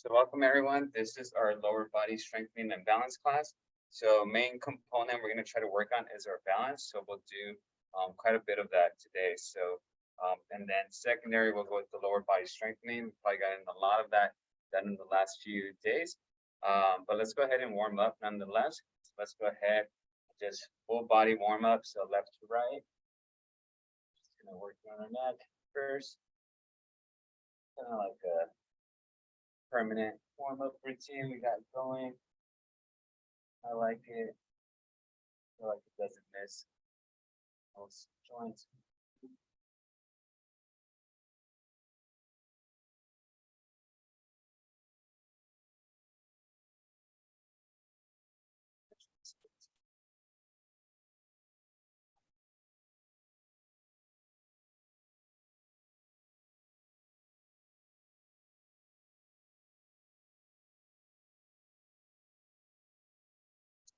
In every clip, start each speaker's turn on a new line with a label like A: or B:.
A: So welcome everyone. This is our lower body strengthening and balance class. So main component we're going to try to work on is our balance. So we'll do quite a bit of that today. So and then secondary we'll go with the lower body strengthening. We probably got in a lot of that done in the last few days. But let's go ahead and warm up nonetheless. So let's go ahead, just full body warm up. So left to right. Just gonna work on our neck first. Kind of like a permanent warm-up routine we got going. I like it. I feel like it doesn't miss most joints.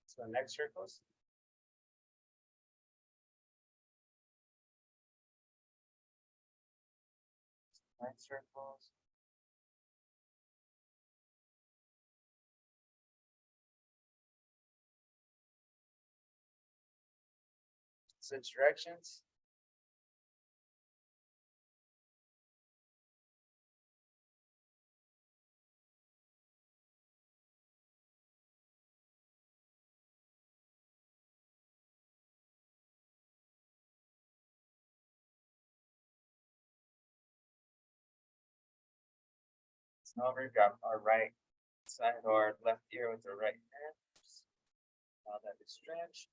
A: So neck circles. Neck circles. Switch directions. So now we've got our right side or left ear with the right hand. Now that is stretched.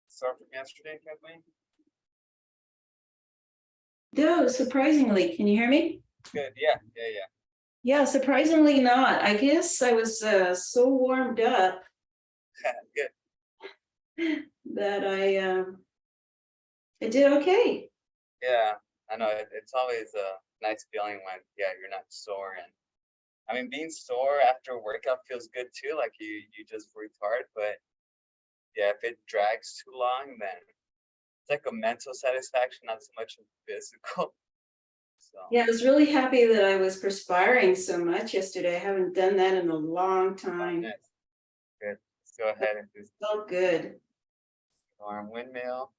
A: Start from yesterday, Kathleen.
B: No, surprisingly, can you hear me?
A: Good. Yeah.
B: Yeah, surprisingly not. I guess I was so warmed up
A: Good.
B: that I did okay.
A: Yeah. I know it's always a nice feeling when you're not sore, and I mean being sore after a workout feels good too. Like you just worked hard, but yeah, if it drags too long, then it's like a mental satisfaction, not so much physical. So
B: Yeah, I was really happy that I was perspiring so much yesterday. I haven't done that in a long time.
A: nice. Good. Let's go ahead and do
B: Felt good.
A: arm windmill.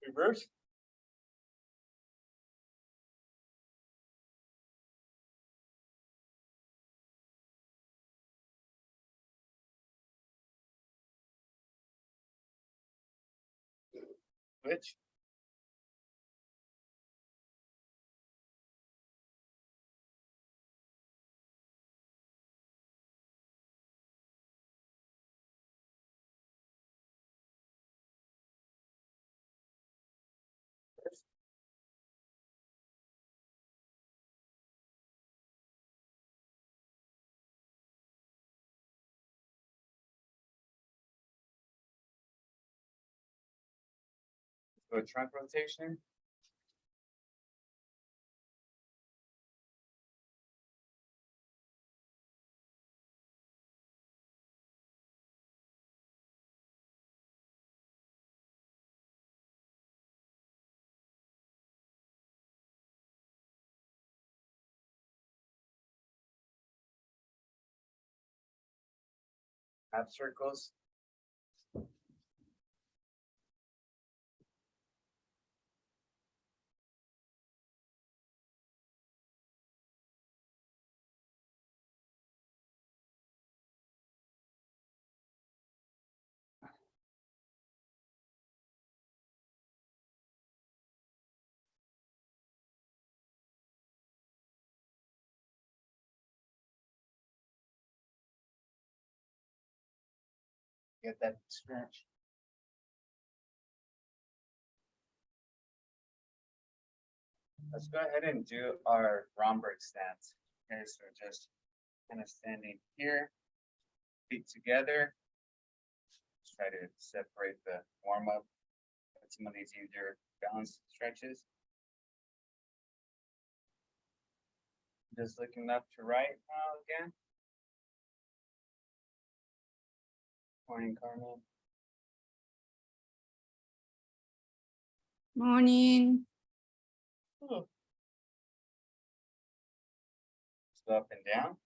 A: Reverse. Switch. Reverse. Go trunk rotation. Half circles. Get that stretch. Let's go ahead and do our Romberg stance. Okay, so just kind of standing here, feet together. Let's try to separate the warm up with some of these easier balance stretches. Just looking left to right now again. Morning, Carmen.
C: Morning.
A: So up and down.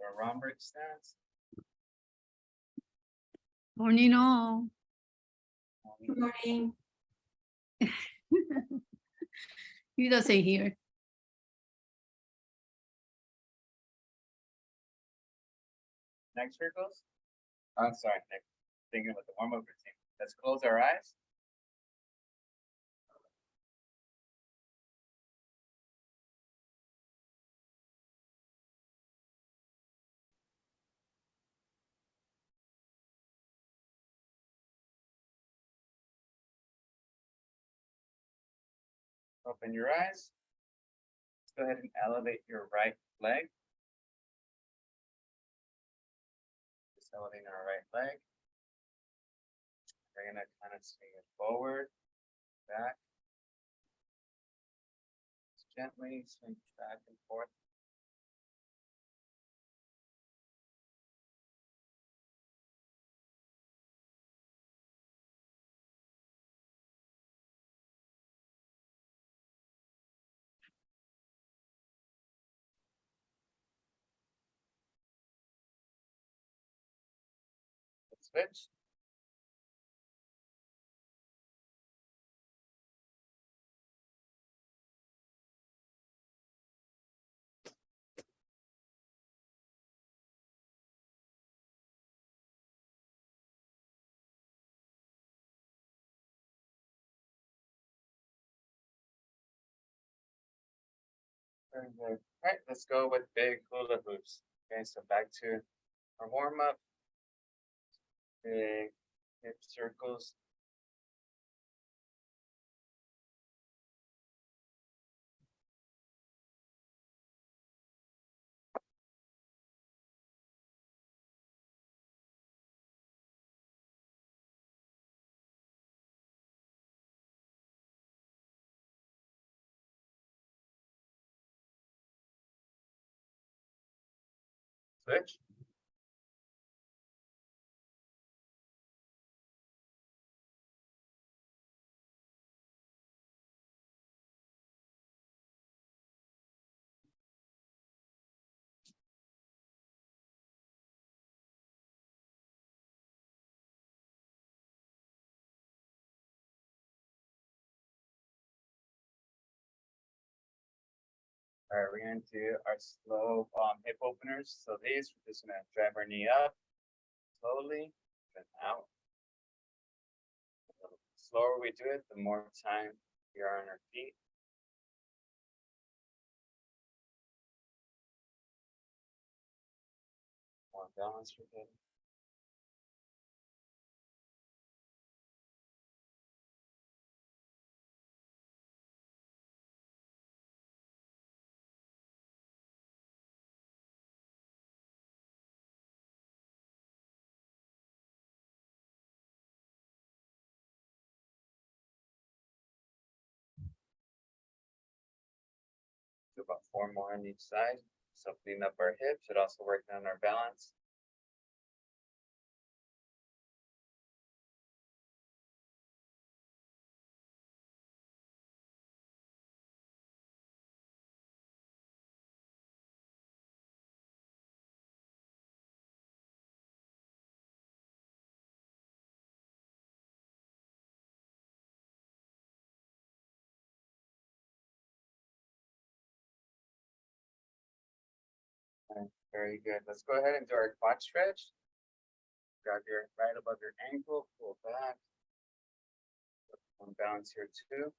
A: Our Romberg stance.
C: Morning all.
B: Good morning.
C: You don't say here.
A: Next circles. I'm sorry, next, thinking about the warm-up routine. Let's close our eyes. Open your eyes. Let's go ahead and elevate your right leg. Just elevating our right leg. We're gonna kind of swing it forward, back. Just gently swing back and forth. Let's switch. Very good. All right, let's go with big hula hoops. Okay, so back to our warm up. Big hip circles. Switch. All right, we're gonna do our slow hip openers. So these, we're just gonna drive our knee up slowly, then out. The slower we do it, the more time we are on our feet. More balance with it. Do about 4 more on each side. So clean up our hips, but also working on our balance. And very good. Let's go ahead and do our quad stretch. Grab your right above your ankle, pull back. One balance here too.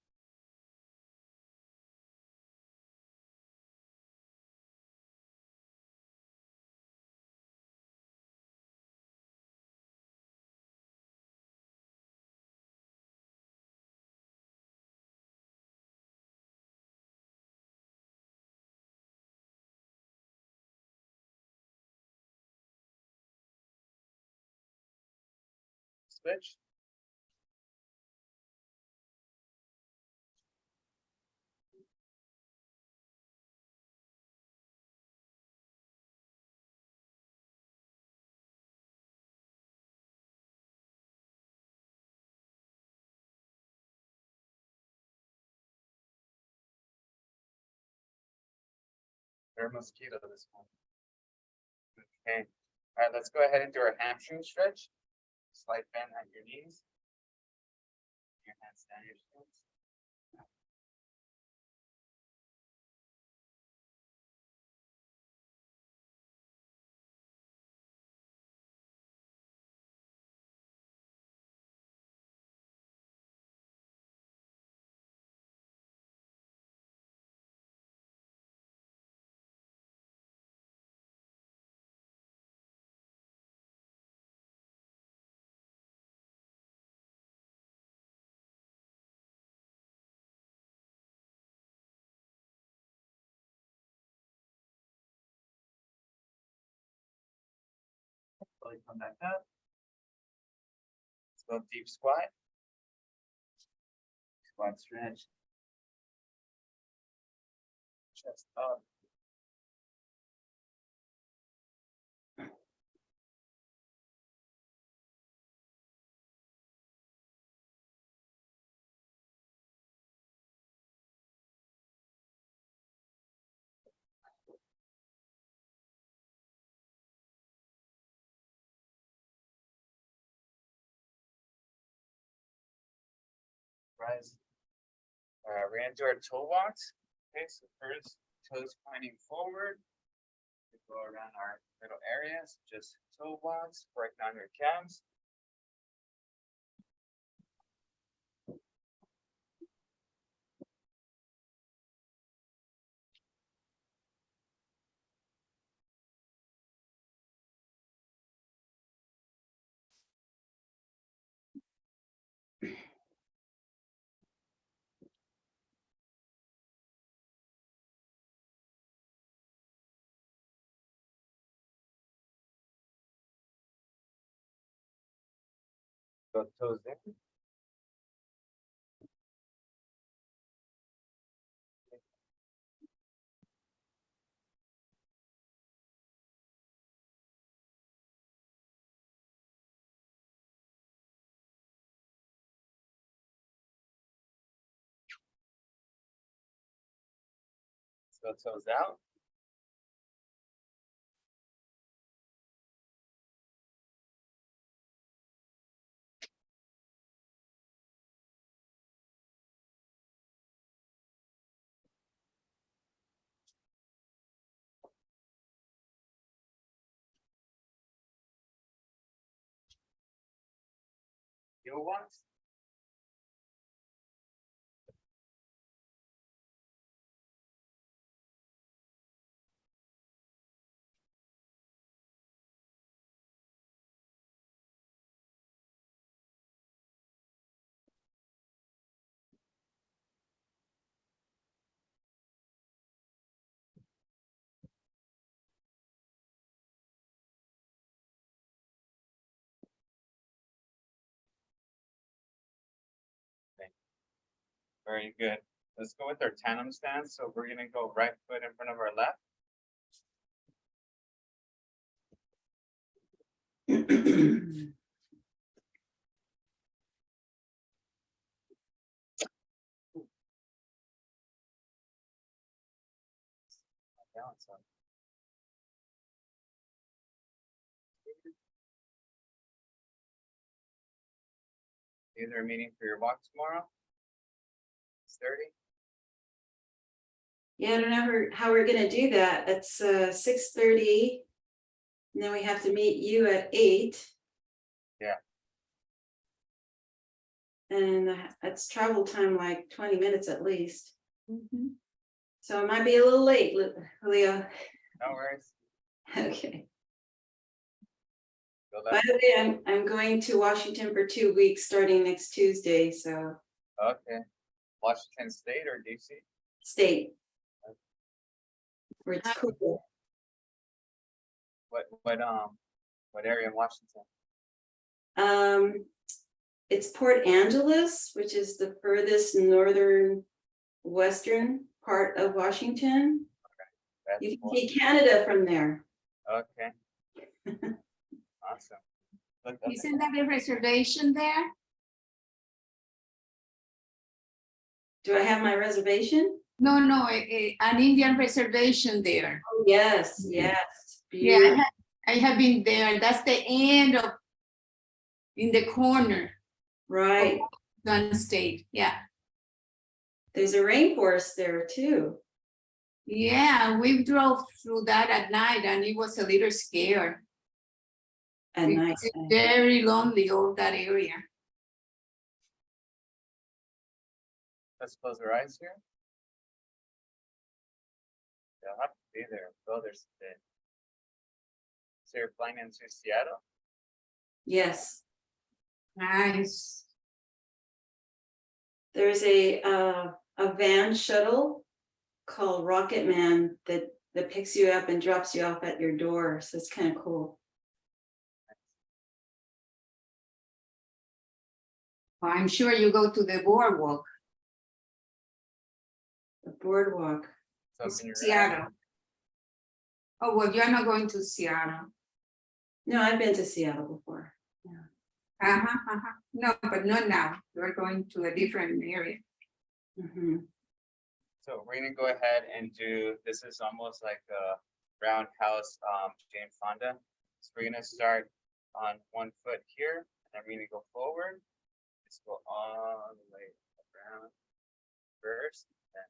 A: Switch. They're a mosquito this one. Okay, all right, let's go ahead and do our hamstring stretch. Slight bend at your knees. Your hands down your shins. Slowly come back up. Let's go deep squat. Squat stretch. Chest up. Rise. We're gonna do our toe walks. Okay, so first toes pointing forward. We go around our little areas, just toe walks, work on your calves. Go toes in. Go toes out. Heel walks. Very good. Let's go with our tandem stance. So we're gonna go right foot in front of our left. Balance on. Is there a meeting for your walk tomorrow? 6:30.
B: Yeah, I don't know how we're gonna do that. It's 6:30. And then we have to meet you at 8.
A: Yeah.
B: And that's travel time, like 20 minutes at least.
C: Mhm.
B: So it might be a little late, Leo.
A: No worries.
B: Okay.
A: Go
B: By
A: left.
B: the way, I'm going to Washington for 2 weeks, starting next Tuesday, so
A: Okay. Washington State or DC?
B: state. Where it's cool.
A: What area in Washington?
B: It's Port Angeles, which is the furthest northern western part of Washington.
A: That's
B: You can
A: cool.
B: see Canada from there.
A: Okay. Awesome. Look, that's
D: Isn't that a reservation there?
B: Do I have my reservation?
D: No, an Indian reservation there.
B: Oh, yes, yes.
D: Yeah,
B: Beautiful.
D: I have been there. That's the end of, in the corner,
B: Right.
D: Gun State. Yeah.
B: There's a rainforest there too.
D: Yeah, we drove through that at night and it was a little scary.
B: At night.
D: It's very lonely, all that area.
A: Let's close our eyes here. They'll have to be there. Oh, there's the. So you're flying into Seattle?
B: Yes.
D: Nice.
B: There's a van shuttle called Rocket Man that picks you up and drops you off at your door. So it's kind of cool.
D: I'm sure you go to the boardwalk,
B: The boardwalk.
A: So can you
D: Seattle. Oh, well, you're not going to Seattle.
B: No, I've been to Seattle before.
D: No, but not now. You're going to a different area.
B: Mhm.
A: So we're gonna go ahead and do, this is almost like a roundhouse Jane Fonda. So we're gonna start on one foot here, and then we're gonna go forward. Just go all the way around first, then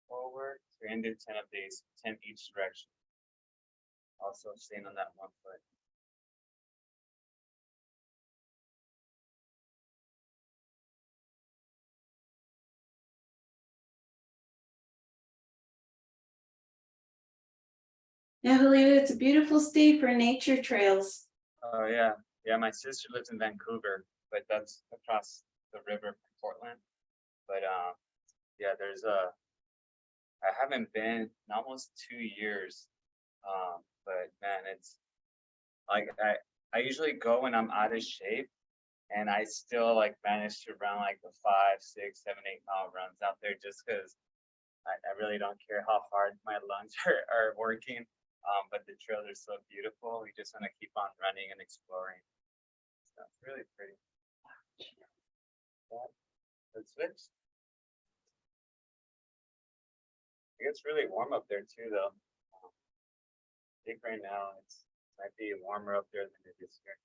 A: forward. So we're gonna do 10 of these, 10 each direction. Also staying on that one foot.
B: Yeah, I believe it's a beautiful state for nature trails.
A: Oh, yeah. Yeah, my sister lives in Vancouver, but that's across the river from Portland. But yeah, I haven't been in almost 2 years. But man, it's like I usually go when I'm out of shape, and I still like manage to run like the 5, 6, 7, 8 mile runs out there just because I really don't care how hard my lungs are working. But the trails are so beautiful. We just want to keep on running and exploring. So it's really pretty. Yeah. Let's switch. It gets really warm up there too, though. I think right now it's might be warmer up there than it is here.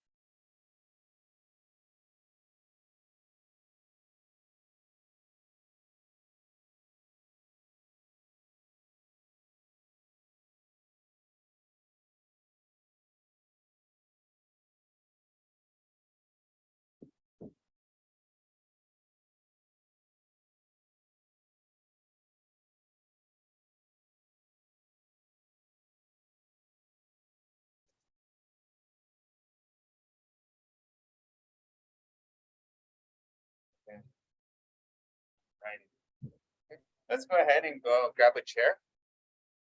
A: Okay. Right. Okay. Let's go ahead and go grab a chair.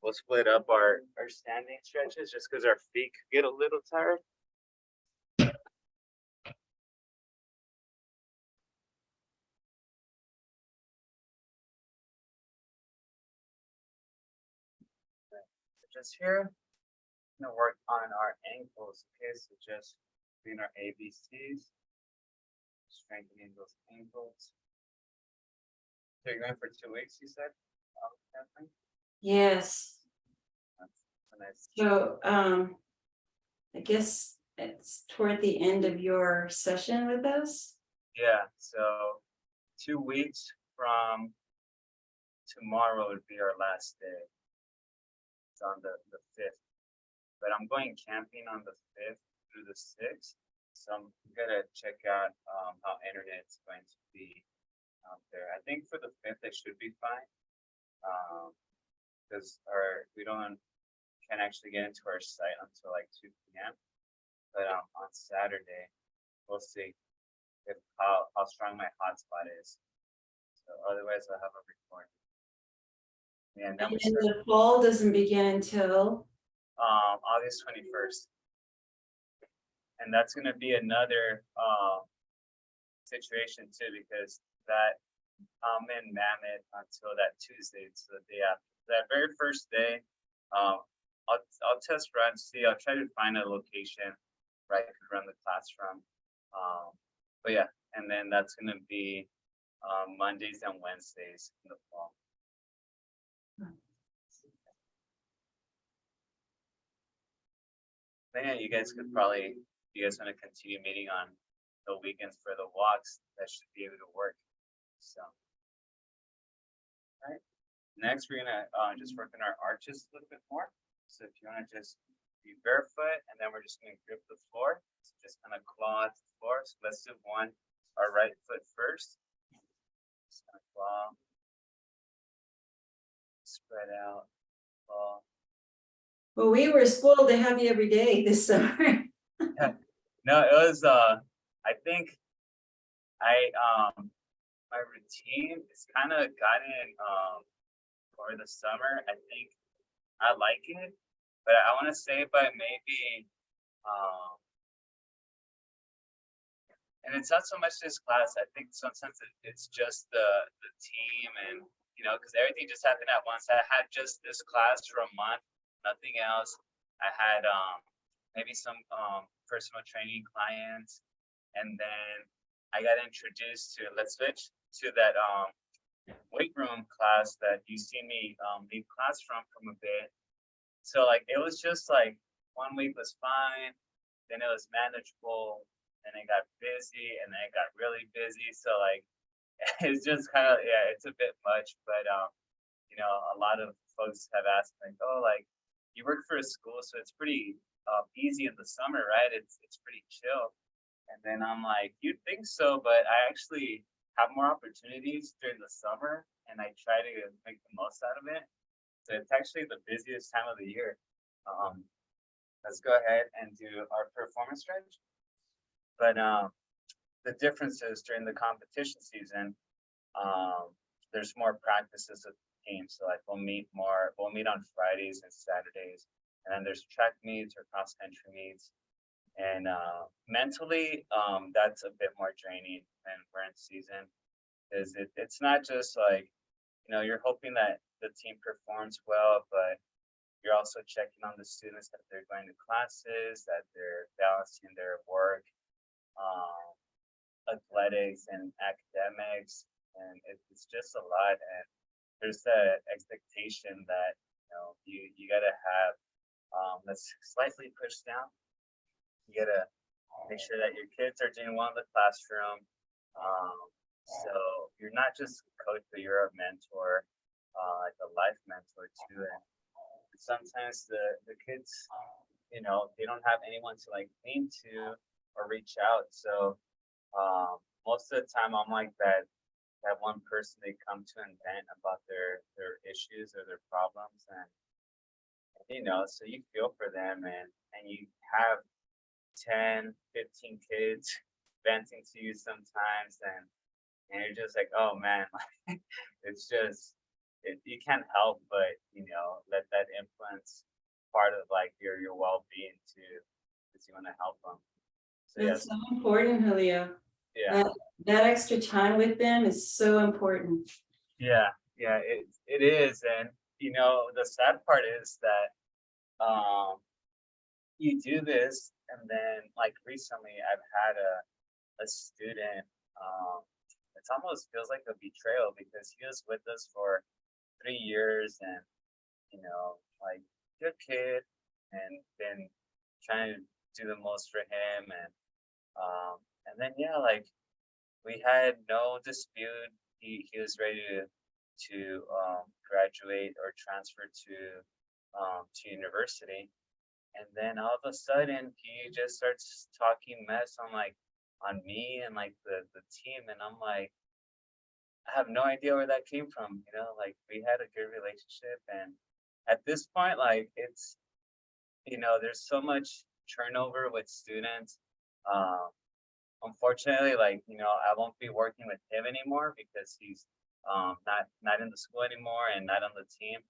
A: We'll split up our standing stretches just because our feet could get a little tired. Just here, gonna work on our ankles. Okay, so just doing our ABCs, strengthening those ankles. So you're going for 2 weeks, you said? Kathleen?
B: Yes.
A: That's a nice.
B: So I guess it's toward the end of your session with us.
A: Yeah, so 2 weeks from tomorrow would be our last day. It's on the 5th. But I'm going camping on the 5th through the 6th. So I'm gonna check out how internet's going to be out there. I think for the 5th it should be fine. Because we can't actually get into our site until like 2 p.m. But on Saturday, we'll see if how strong my hotspot is. So otherwise I'll have a recording. Yeah, and then
B: And
A: we start
B: the fall doesn't begin until
A: August 21st. And that's gonna be another situation too, because that I'm in Mammoth until that Tuesday, so the day after. That very first day, I'll test run, see, I'll try to find a location where I could run the class from. But yeah, and then that's gonna be Mondays and Wednesdays in the fall. Then yeah, you guys could probably, if you guys want to continue meeting on the weekends for the walks, that should be able to work. So. Alright, next we're gonna just work on our arches a little bit more. So if you wanna just be barefoot and then we're just gonna grip the floor. So just kind of claw at the floor. So let's do one, our right foot first. Just gonna claw. Spread out, claw.
B: Well, we were spoiled to have you every day this summer.
A: No, it was I think my routine is kind of gotten for the summer. I think I like it, but I want to say by maybe and it's not so much this class. I think sometimes it's just the team and because everything just happened at once. I had just this class for a month, nothing else. I had maybe some personal training clients, and then I got introduced to, let's switch to that weight room class that you see me leave class from a bit. So like it was just like 1 week was fine, then it was manageable, and it got busy, and then it got really busy. So like it's just kind of, yeah, it's a bit much, but a lot of folks have asked like, oh, like you work for a school, so it's pretty easy in the summer, right? It's pretty chill. And then I'm like, you'd think so, but I actually have more opportunities during the summer, and I try to make the most out of it. So it's actually the busiest time of the year. Let's go ahead and do our performance stretch. But the difference is during the competition season, there's more practices with teams. So like we'll meet on Fridays and Saturdays, and then there's track meets or cross country meets. And mentally, that's a bit more draining when we're in season, because it's not just like, you're hoping that the team performs well, but you're also checking on the students that they're going to classes, that they're balancing their work, athletics and academics, and it's just a lot. And there's the expectation that you gotta have let's slightly push down. You gotta make sure that your kids are doing well in the classroom. So you're not just a coach, but you're a mentor, like a life mentor too. And sometimes the kids, they don't have anyone to like lean to or reach out. So most of the time I'm like that one person they come to and vent about their issues or their problems, and so you feel for them, and you have 10, 15 kids venting to you sometimes, and you're just like, oh man, it's just you can't help but let that influence part of like your well-being too, because you want to help them. So
B: That's
A: yes,
B: so important, Julio.
A: yeah,
B: That extra time with them is so important.
A: yeah, it is. And the sad part is that you do this, and then like recently I've had a student, it almost feels like a betrayal, because he was with us for 3 years, and like good kid, and been trying to do the most for him, and then yeah, like we had no dispute. He was ready to graduate or transfer to university, and then all of a sudden he just starts talking mess on me and like the team, and I'm like, I have no idea where that came from. Like we had a good relationship, and at this point, like it's there's so much turnover with students. Unfortunately, like I won't be working with him anymore because he's not in the school anymore and not on the team.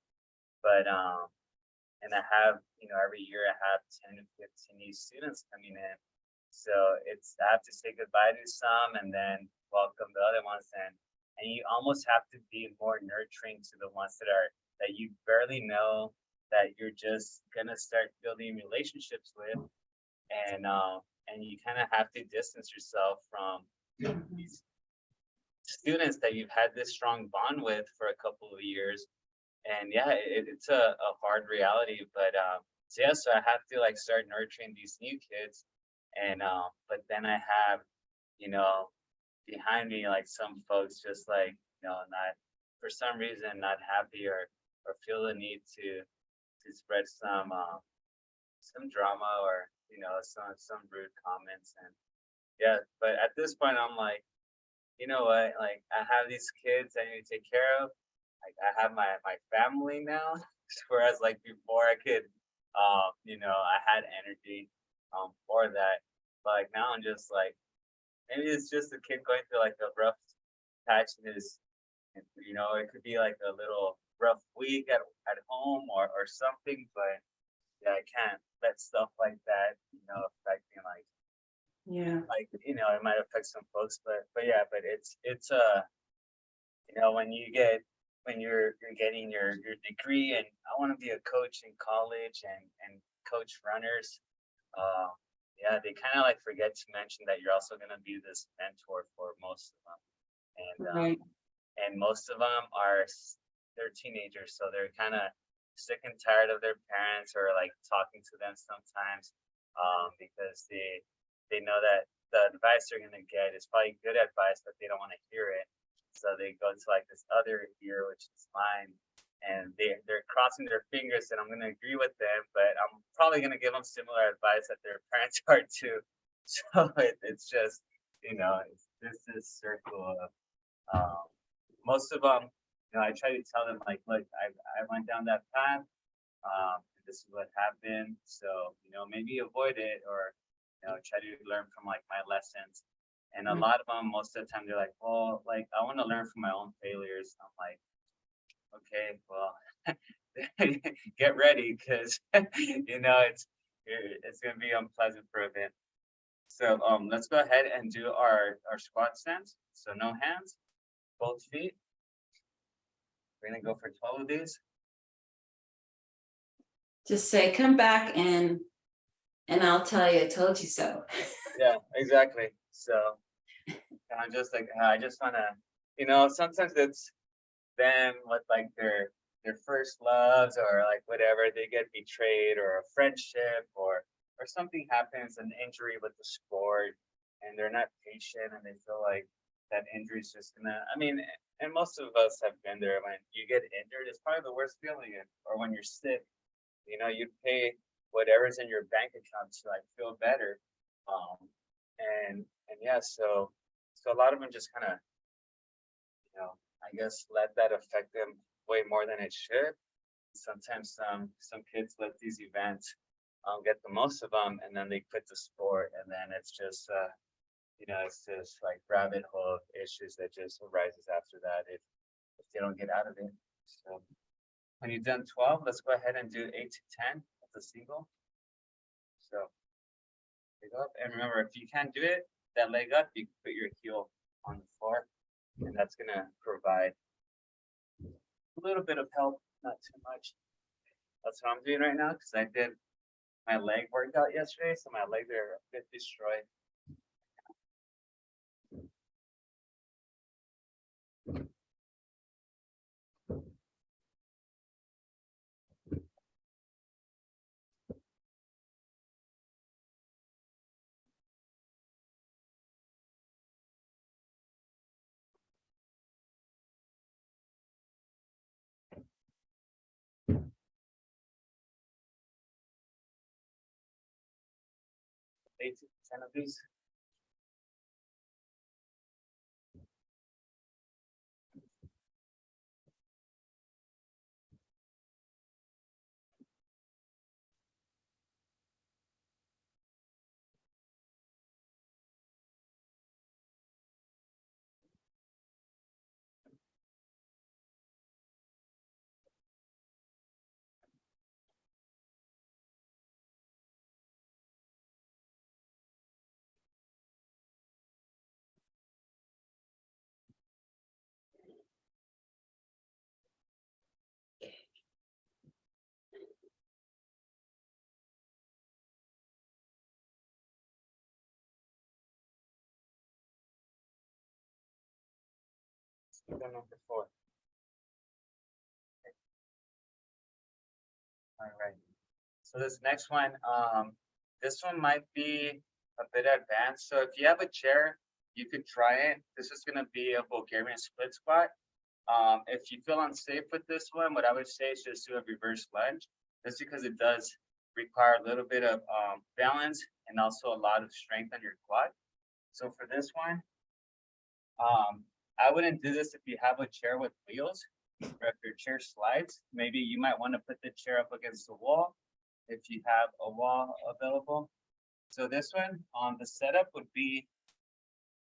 A: But and I have every year I have 10 to 15 new students coming in, so I have to say goodbye to some and then welcome the other ones, and you almost have to be more nurturing to the ones that you barely know, that you're just gonna start building relationships with, and you kind of have to distance yourself from these students that you've had this strong bond with for a couple of years, and yeah, it's a hard reality, but so yeah, so I have to like start nurturing these new kids, and but then I have, you know, behind me like some folks just like, not for some reason not happy or feel the need to spread some drama or some rude comments. And yeah, but at this point I'm like, you know what, like I have these kids I need to take care of. Like I have my family now. Whereas like before I could, I had energy for that. But like now I'm just like, maybe it's just a kid going through like a rough patch in his, it could be like a little rough week at home or something. But yeah, I can't let stuff like that, affect me
B: Yeah,
A: it might affect some folks, but yeah, but it's when you're getting your degree, and I want to be a coach in college and coach runners. Yeah, they kind of like forget to mention that you're also going to be this mentor for most of them,
B: right.
A: and most of them they're teenagers, so they're kind of sick and tired of their parents or like talking to them sometimes, because they know that the advice they're going to get is probably good advice, but they don't want to hear it. So they go to like this other ear, which is mine, and they're crossing their fingers that I'm going to agree with them, but I'm probably going to give them similar advice that their parents are too. So it's just, it's this circle of, um, most of them, I try to tell them like, look, I went down that path. This is what happened. So, maybe avoid it, or, try to learn from like my lessons. And a
B: Mm.
A: lot of them, most of the time, they're like, well, like, I want to learn from my own failures. I'm like, okay, well, get ready, because, it's going to be unpleasant for a bit. So, let's go ahead and do our squat stance. So no hands, both feet. We're gonna go for 12 of these.
B: Just say, come back and I'll tell you, I told you so.
A: Yeah, exactly. So I'm just like, I just wanna, sometimes it's them with like their first loves, or like whatever, they get betrayed, or a friendship, or something happens, an injury with the sport, and they're not patient, and they feel like that injury is just gonna, and most of us have been there. When you get injured, it's probably the worst feeling. Or when you're sick, you pay whatever's in your bank account to like feel better. Um, and yeah, so a lot of them just kind of, I guess, let that affect them way more than it should. Sometimes some kids let these events get the most of them, and then they quit the sport, and then it's just it's just like rabbit hole of issues that just arises after that if they don't get out of it. So when you've done 12, let's go ahead and do 8 to 10 with a single. So leg up, and remember, if you can't do it, that leg up, you can put your heel on the floor, and that's gonna provide a little bit of help, not too much. That's what I'm doing right now, because I did my leg workout yesterday, so my legs are a bit destroyed. Eight to 10 of these. Let's do number 4. All right. So this next one, this one might be a bit advanced. So if you have a chair, you could try it. This is gonna be a Bulgarian split squat. If you feel unsafe with this one, what I would say is just do a reverse lunge. That's because it does require a little bit of balance and also a lot of strength on your quad. So for this one, I wouldn't do this if you have a chair with wheels. Or if your chair slides, maybe you might want to put the chair up against the wall if you have a wall available. So this one, the setup would be,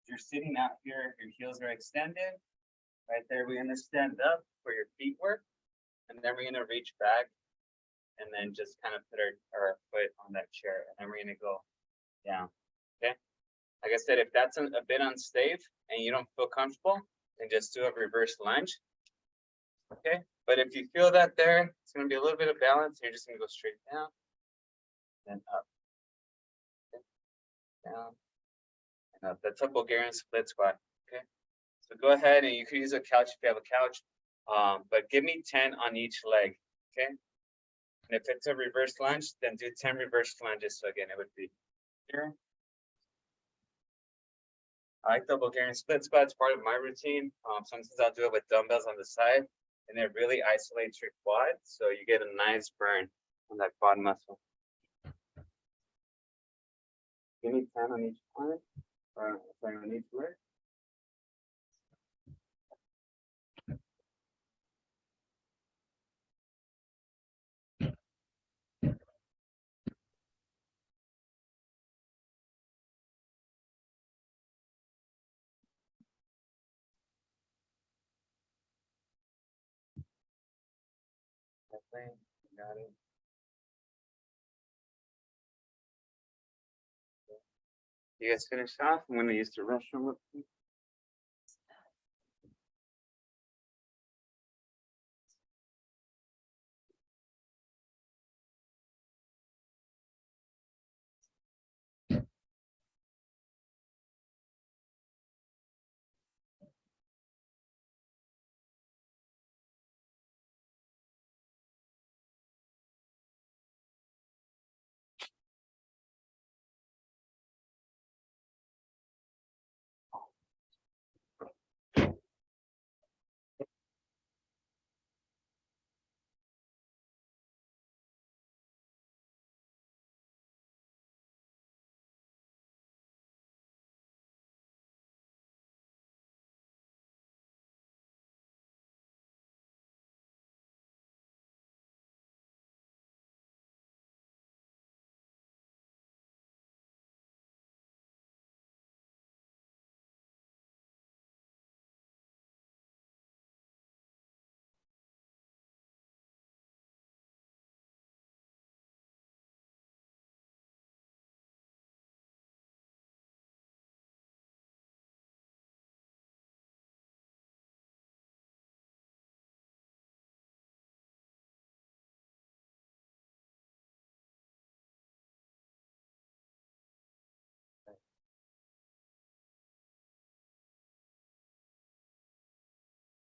A: you're sitting out here, your heels are extended. Right there, we're gonna stand up where your feet work, and then we're gonna reach back and then just kind of put our foot on that chair, and then we're gonna go down, okay? Like I said, if that's a bit unsafe and you don't feel comfortable, then just do a reverse lunge, okay? But if you feel that there, it's gonna be a little bit of balance, you're just gonna go straight down, then up, okay? Down, and up. That's a Bulgarian split squat, okay? So go ahead and you can use a couch if you have a couch, but give me 10 on each leg, okay? And if it's a reverse lunge, then do 10 reverse lunges. So again, it would be here. I like the Bulgarian split squat. It's part of my routine. Sometimes I'll do it with dumbbells on the side, and it really isolates your quad, so you get a nice burn on that quad muscle. Give me 10 on each one, or sorry, on each leg. Got it. You guys finished off? I'm gonna use the restroom real quick.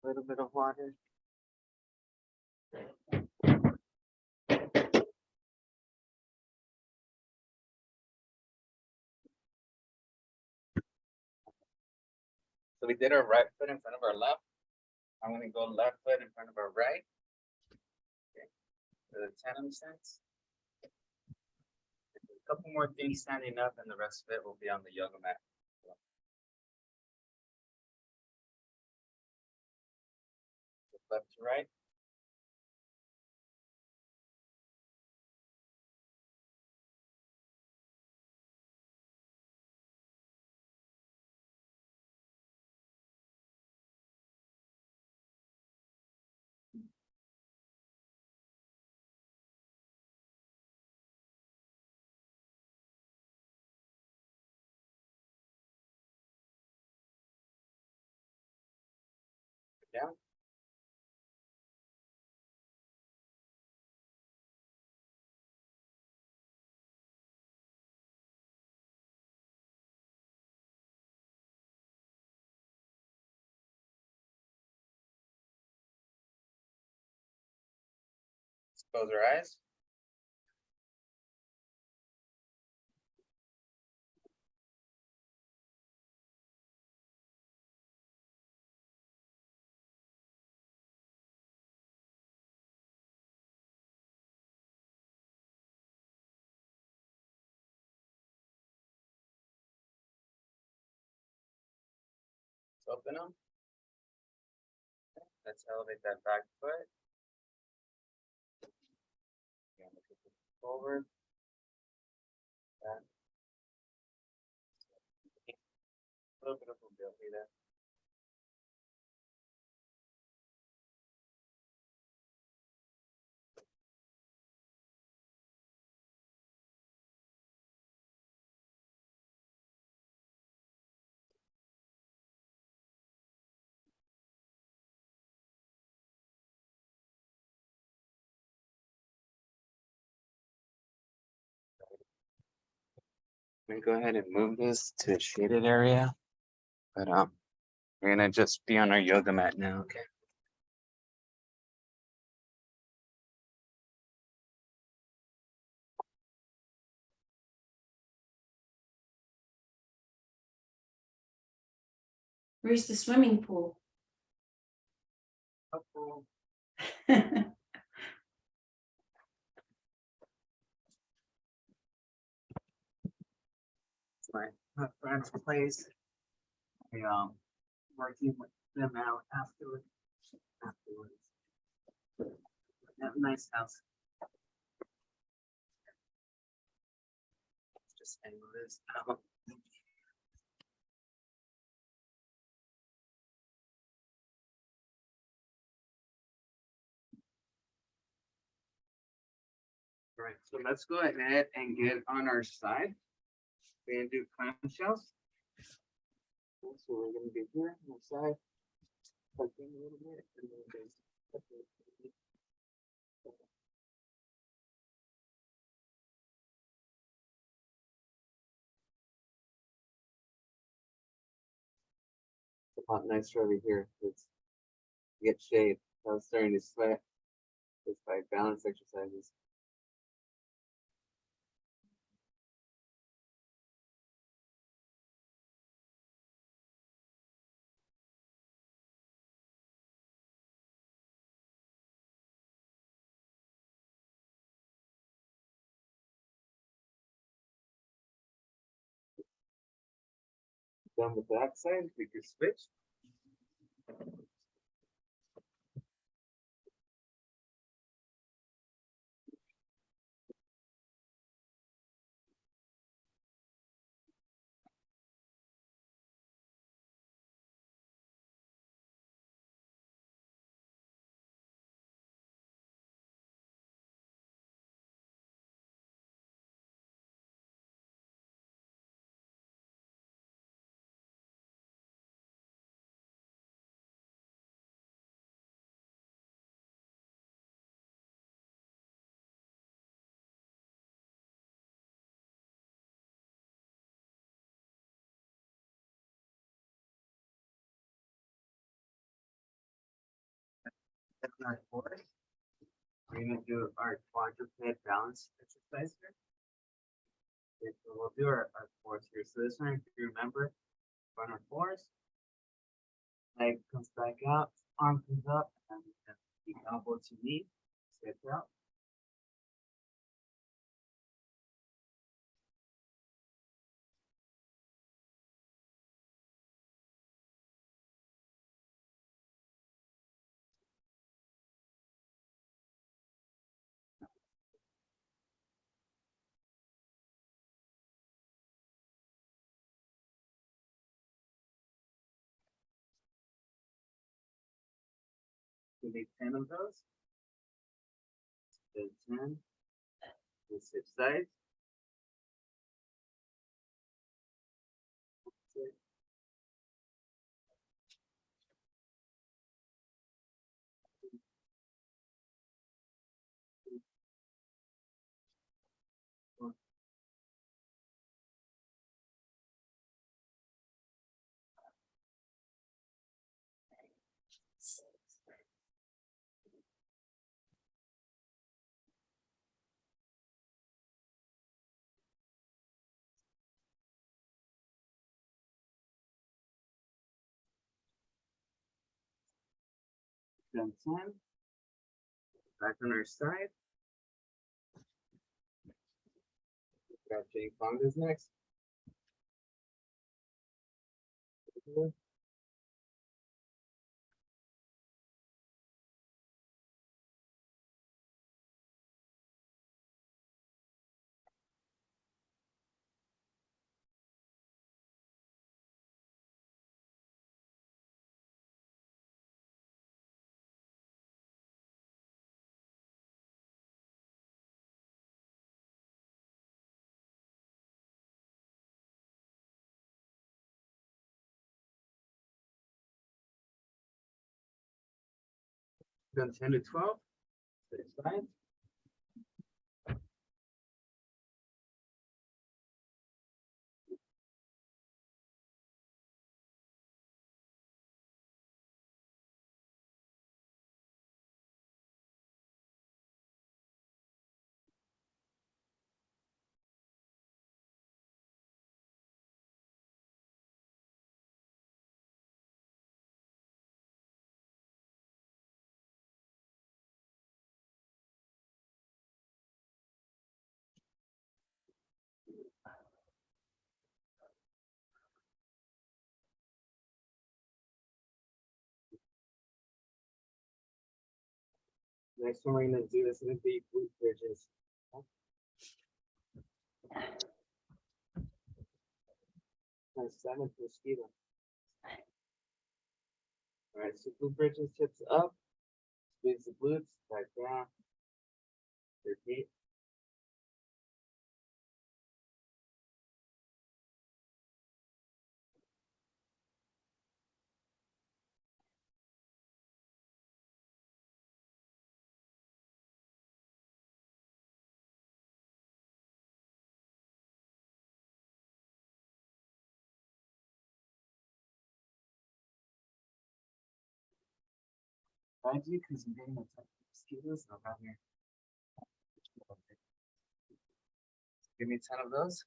A: A little bit of water. So we did our right foot in front of our left. I'm gonna go left foot in front of our right. Okay. For the 10 sense. A couple more things standing up, and the rest of it will be on the yoga mat. Left to right. Down. Let's close our eyes. open them. Let's elevate that back foot. Again, look at the forward. Back. A little bit of mobility there. I'm gonna go ahead and move this to a shaded area. But we're gonna just be on our yoga mat now, okay?
B: Where's the swimming pool?
A: It's my friend's place. We working with them out afterwards. They have a nice house. Just angle this out. All right, so let's go ahead and get on our side. We're gonna do clamshells. So we're gonna be here on the side. Tucking a little bit, and then just it's a lot nicer over here. It's get shade. I was starting to sweat just by balance exercises. Done with that side, we can switch. That's our fourth. We're gonna do our quadruped balance exercise here. Okay, so we'll do our fours here. So this one, if you remember, on our fours, leg comes back out, arm comes up, and the elbow to knee, step out. We need 10 of those. Then 10. We switch sides. Then 10. Back on our side. Got Jane Fonda's next. Done 10 to 12. Switch sides. Next one we're gonna do is gonna be glute bridges. Nice 7th mosquito. All right, so glute bridges, hips up, squeeze the glutes, back down. Repeat. Find you because I'm getting attacked by mosquitoes around here. Give me 10 of those.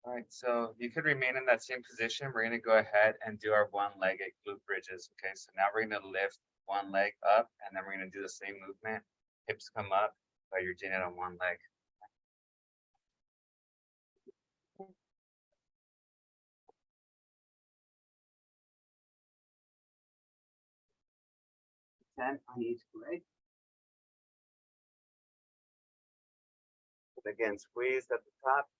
A: All right, so you could remain in that same position. We're gonna go ahead and do our one-legged glute bridges. Okay, so now we're gonna lift one leg up and then we're gonna do the same movement. Hips come up, but you're doing it on one leg. Ten on each leg. But again, squeeze at the top.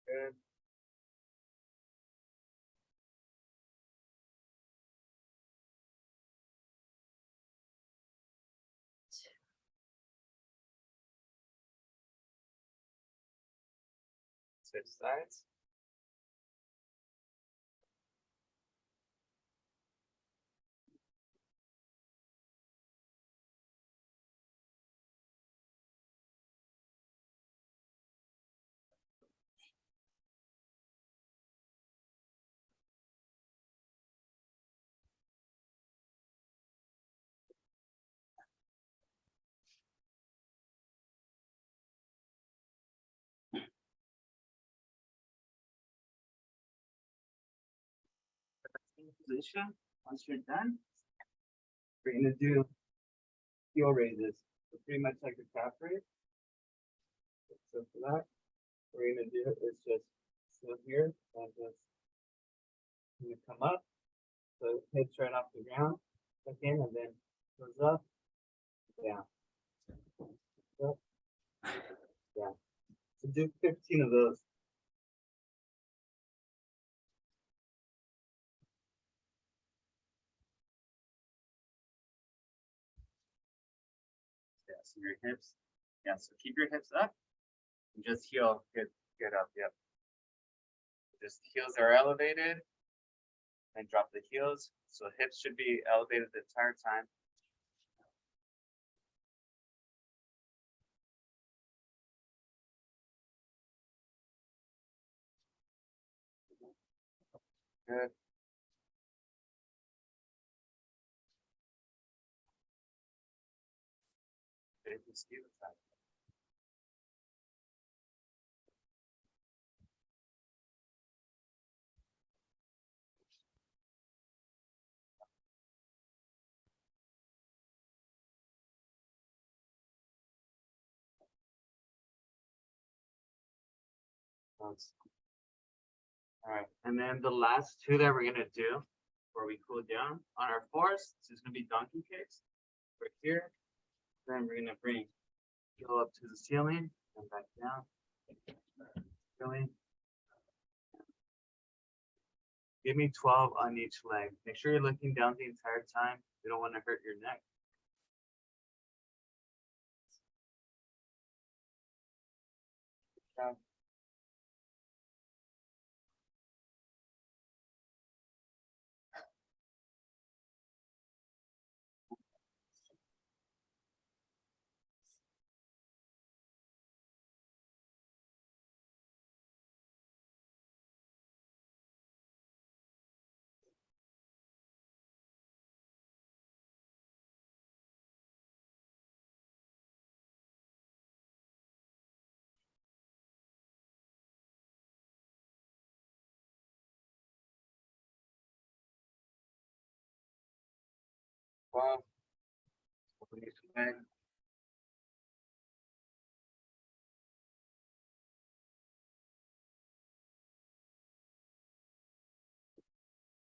A: Good. Switch sides. Position. Once you're done, we're gonna do heel raises. So pretty much like a calf raise. So for that, we're gonna do is just sit here and just gonna come up. So hips right off the ground, again, and then goes up, down, up, down. So do 15 of those. Yeah, so your hips. Yeah, so keep your hips up and just heel, get up, yep. Just heels are elevated and drop the heels. So hips should be elevated the entire time. Good. Good, just do the side. All right, and then the last two that we're gonna do before we cool down on our fours, this is gonna be donkey kicks right here. Then we're gonna go up to the ceiling and back down. Ceiling. Give me 12 on each leg. Make sure you're looking down the entire time. You don't want to hurt your neck. Down. Wow. Open each leg.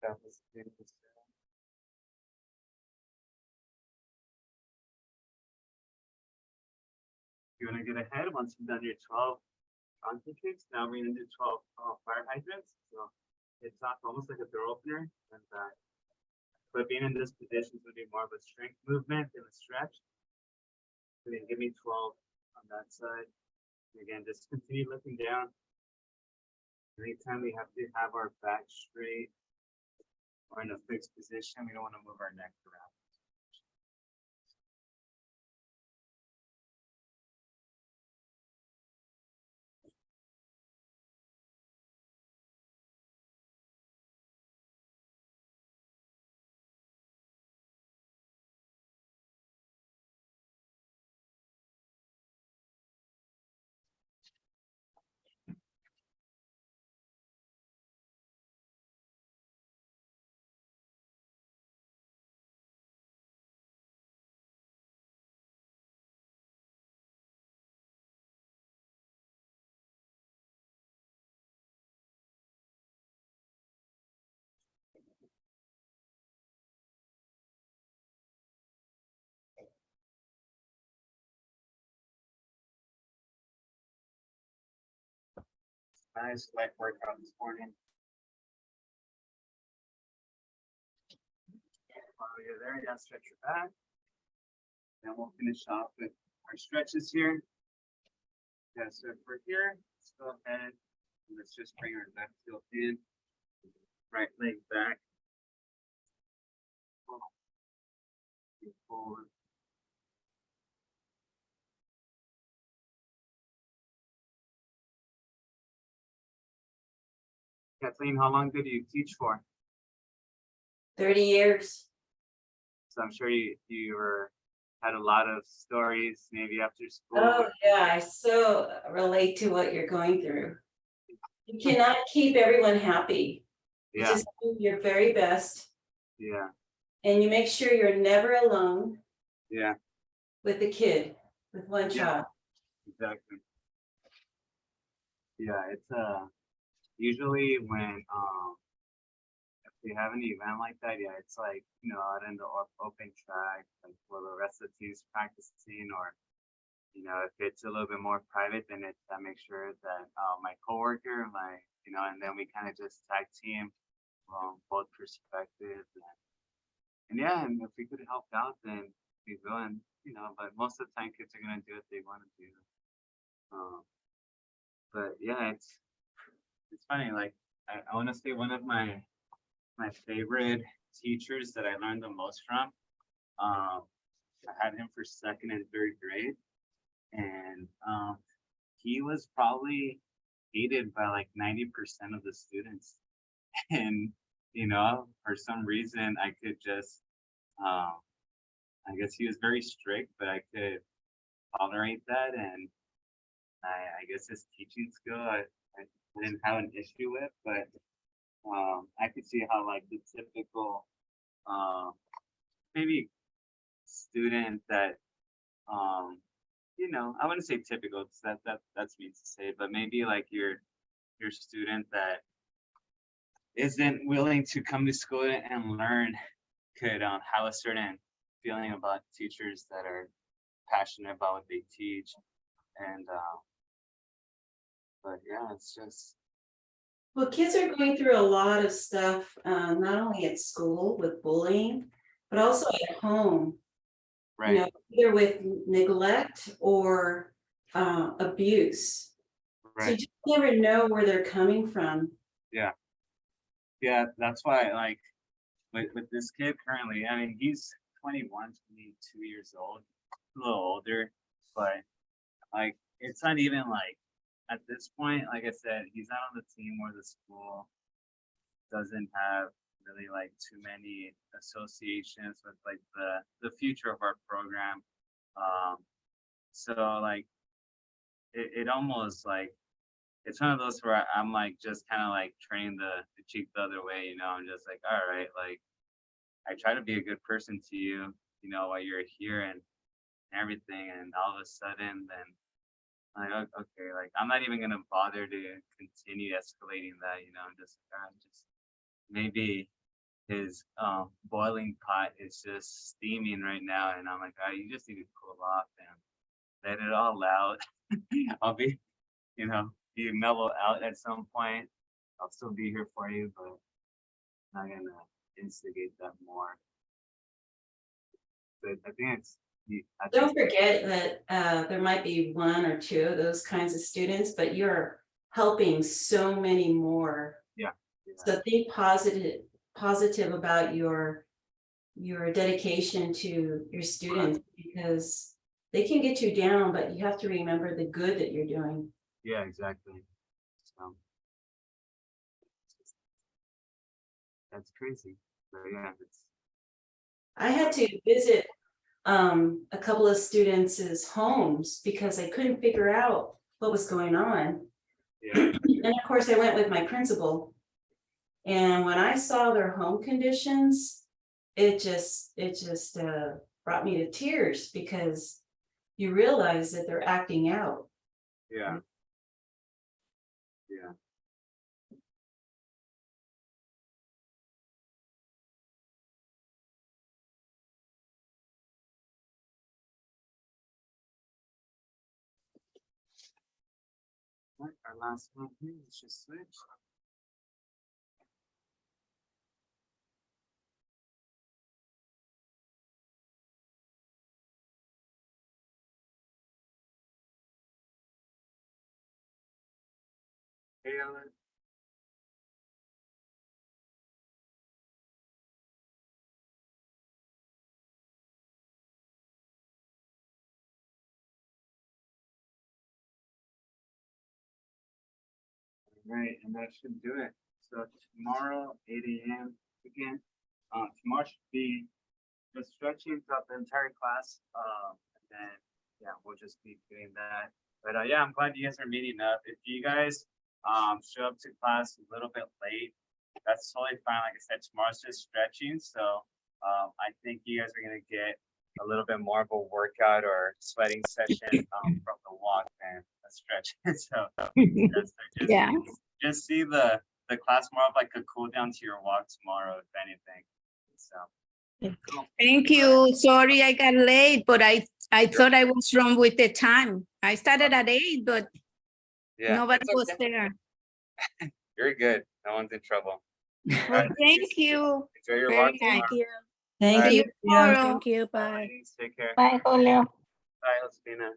A: That was beautiful. You're gonna get ahead once you've done your 12 donkey kicks. Now we're gonna do 12 fire hydrants. So it's not almost like a door opener, and but being in this position is gonna be more of a strength movement than a stretch. So then give me 12 on that side. And again, just continue looking down. Anytime we have to have our back straight or in a fixed position, we don't want to move our neck around. Nice light workout this morning. While you're there, you gotta stretch your back. Then we'll finish off with our stretches here. Yeah, so for here, let's go ahead. And let's just bring our left heel in, right leg back. Forward. Kathleen, how long did you teach for?
B: 30 years.
A: So I'm sure you had a lot of stories, maybe after school.
B: Oh, yeah, I so relate to what you're going through. You cannot keep everyone happy. You
A: Yeah,
B: just do your very best,
A: yeah,
B: and you make sure you're never alone
A: yeah,
B: with a kid, with one
A: Yeah.
B: child.
A: exactly. Yeah, it's usually when if we have an event like that, yeah, it's like, out in the open track, like where the rest of the team's practicing, or if it's a little bit more private, then I make sure that my coworker, and then we kind of just tag team from both perspectives, and yeah, and if we could help out, then we will, and but most of the time kids are gonna do what they want to do. But yeah, it's funny. Like I want to say one of my favorite teachers that I learned the most from. I had him for second and third grade, and he was probably hated by like 90% of the students. And for some reason I could just I guess he was very strict, but I could tolerate that, and I guess his teaching skill I didn't have an issue with, but I could see how like the typical maybe student that I wouldn't say typical, because that's mean to say, but maybe like your student that isn't willing to come to school and learn could have a certain feeling about teachers that are passionate about what they teach. And but yeah, it's just
B: Well, kids are going through a lot of stuff, not only at school with bullying, but also at home. You
A: right,
B: know, either with neglect or abuse. So you
A: right.
B: just never know where they're coming from.
A: Yeah, yeah. That's why, like, with this kid currently, I mean, he's 21, 22 years old, a little older, but like, it's not even like at this point. Like I said, he's not on the team where the school doesn't have really like too many associations with like the future of our program. Um, so like it almost like it's one of those where I'm like just kind of like turning the cheek the other way, you know. I'm just like, all right, like I try to be a good person to you, you know, while you're here and everything, and all of a sudden then like okay, like I'm not even gonna bother to continue escalating that, you know. I'm just just maybe his boiling pot is just steaming right now, and I'm like, you just need to cool off and let it all out. I'll be, you know, be mellow out at some point. I'll still be here for you, but I'm not gonna instigate that more. But I think it's I think
B: Don't forget that there might be one or two of those kinds of students, but you're helping so many more.
A: yeah,
B: So think positive about your dedication to your students, because they can get you down, but you have to remember the good that you're doing.
A: yeah, exactly. So that's crazy. But yeah, it's
B: I had to visit a couple of students' homes because I couldn't figure out what was going on.
A: yeah,
B: And of course, I went with my principal. And when I saw their home conditions, it just brought me to tears, because you realize that they're acting out.
A: yeah, yeah. What, our last one here, let's just switch. Hey, Ellen. Right, and that should do it. So tomorrow, 8 a.m. again. Tomorrow should be just stretching throughout the entire class. And then yeah, we'll just be doing that. But yeah, I'm glad you guys are meeting up. If you guys show up to class a little bit late, that's totally fine. Like I said, tomorrow's just stretching. So I think you guys are gonna get a little bit more of a workout or sweating session from the walk and a stretch. So
C: Yeah.
A: just see the class more of like a cool down to your walk tomorrow, if anything. So cool.
C: Thank you. Sorry I got late, but I thought I was wrong with the time. I started at 8, but
A: Yeah,
C: nobody
A: it's
C: was
A: okay.
C: there.
A: You're good. No one's in trouble.
C: Well,
A: Alright,
C: thank you.
A: enjoy your
C: Very
A: walk
C: nice.
A: tomorrow.
B: Thank
A: Alright.
B: you.
C: Tomorrow.
E: Thank you. Bye.
A: Ladies, take care.
E: Bye, Julio.
A: Bye, Josefina.